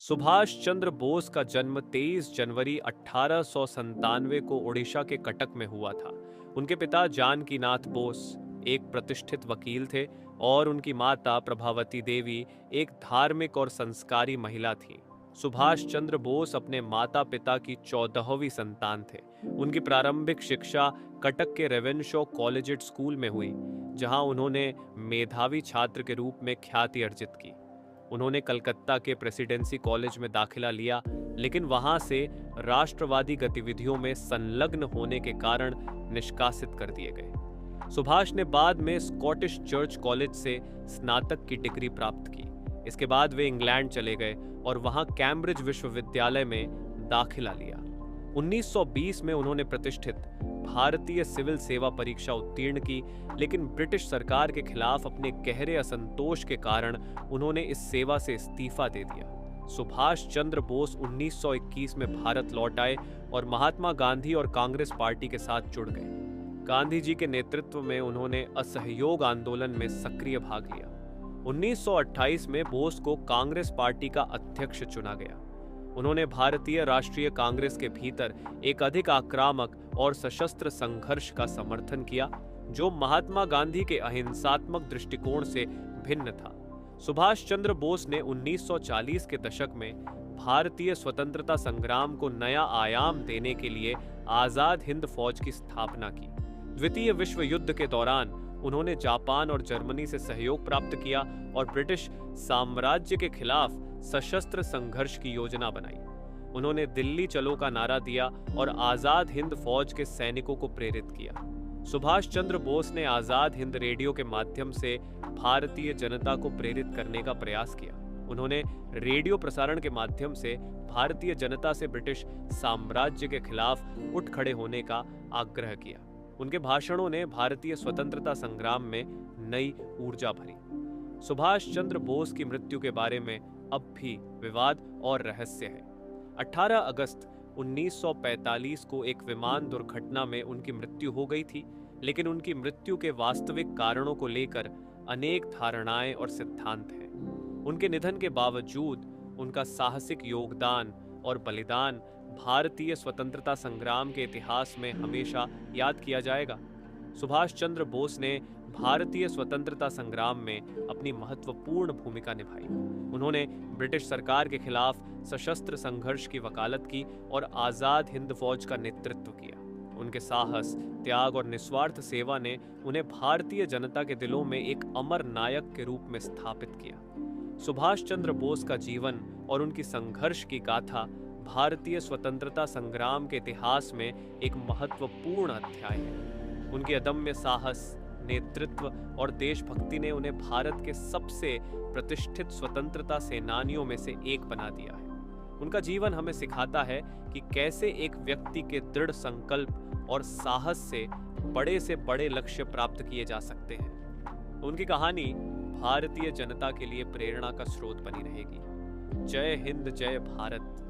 सुभाष चंद्र बोस का जन्म 23 जनवरी 1897 को ओडिशा के कटक में हुआ था। उनके पिता जानकी नाथ बोस एक प्रतिष्ठित वकील थे और उनकी माता प्रभावती देवी एक धार्मिक और संस्कारी महिला थी। सुभाष चंद्र बोस अपने माता पिता की 14वीं संतान थे। उनकी प्रारंभिक शिक्षा कटक के रेवेन्शॉ कॉलेजिएट स्कूल में हुई, जहां उन्होंने मेधावी छात्र के रूप में ख्याति अर्जित की। उन्होंने कलकत्ता के प्रेसिडेंसी कॉलेज में दाखिला लिया, लेकिन वहां से राष्ट्रवादी गतिविधियों में संलग्न होने के कारण निष्कासित कर दिए गए। सुभाष ने बाद में स्कॉटिश चर्च कॉलेज से स्नातक की डिग्री प्राप्त की। इसके बाद वे इंग्लैंड चले गए और वहां कैम्ब्रिज विश्वविद्यालय में दाखिला लिया। 1920 में उन्होंने प्रतिष्ठित भारतीय सिविल सेवा परीक्षा उत्तीर्ण की, लेकिन ब्रिटिश सरकार के खिलाफ अपने गहरे असंतोष के कारण उन्होंने इस सेवा से इस्तीफा दे दिया। सुभाष चंद्र बोस 1921 में भारत लौट आए और महात्मा गांधी और कांग्रेस पार्टी के साथ जुड़ गए। गांधी जी के नेतृत्व में उन्होंने असहयोग आंदोलन में सक्रिय भाग लिया। 1928 में बोस को कांग्रेस पार्टी का अध्यक्ष चुना गया। उन्होंने भारतीय राष्ट्रीय कांग्रेस के भीतर एक अधिक आक्रामक और सशस्त्र संघर्ष का समर्थन किया, जो महात्मा गांधी के अहिंसात्मक दृष्टिकोण से भिन्न था। सुभाष चंद्र बोस ने 1940 के दशक में भारतीय स्वतंत्रता संग्राम को नया आयाम देने के लिए आजाद हिंद फौज की स्थापना की। द्वितीय विश्व युद्ध के दौरान उन्होंने जापान और जर्मनी से सहयोग प्राप्त किया और ब्रिटिश साम्राज्य के खिलाफ सशस्त्र संघर्ष की योजना बनाई। उन्होंने दिल्ली चलो का नारा दिया और आजाद हिंद फौज के सैनिकों को प्रेरित किया। सुभाष चंद्र बोस ने आजाद हिंद रेडियो के माध्यम से भारतीय जनता को प्रेरित करने का प्रयास किया। उन्होंने रेडियो प्रसारण के माध्यम से भारतीय जनता से ब्रिटिश साम्राज्य के खिलाफ उठ खड़े होने का आग्रह किया। उनके भाषणों ने भारतीय स्वतंत्रता संग्राम में नई ऊर्जा भरी। सुभाष चंद्र बोस की मृत्यु के बारे में अब भी विवाद और रहस्य है। 18 अगस्त 1945 को एक विमान दुर्घटना में उनकी मृत्यु हो गई थी, लेकिन उनकी मृत्यु के वास्तविक कारणों को लेकर अनेक धारणाएं और सिद्धांत हैं। उनके निधन के बावजूद उनका साहसिक योगदान और बलिदान भारतीय स्वतंत्रता संग्राम के इतिहास में हमेशा याद किया जाएगा। सुभाष चंद्र बोस ने भारतीय स्वतंत्रता संग्राम में अपनी महत्वपूर्ण भूमिका निभाई। उन्होंने ब्रिटिश सरकार के खिलाफ सशस्त्र संघर्ष की वकालत की और आजाद हिंद फौज का नेतृत्व किया। उनके साहस, त्याग और निस्वार्थ सेवा ने उन्हें भारतीय जनता के दिलों में एक अमर नायक के रूप में स्थापित किया। सुभाष चंद्र बोस का जीवन और उनकी संघर्ष की गाथा भारतीय स्वतंत्रता संग्राम के इतिहास में एक महत्वपूर्ण अध्याय है। उनके अदम्य साहस, नेतृत्व और देशभक्ति ने उन्हें भारत के सबसे प्रतिष्ठित स्वतंत्रता सेनानियों में से एक बना दिया है। उनका जीवन हमें सिखाता है कि कैसे एक व्यक्ति के दृढ़ संकल्प और साहस से बड़े लक्ष्य प्राप्त किए जा सकते हैं। उनकी कहानी भारतीय जनता के लिए प्रेरणा का स्रोत बनी रहेगी। जय हिंद, जय भारत।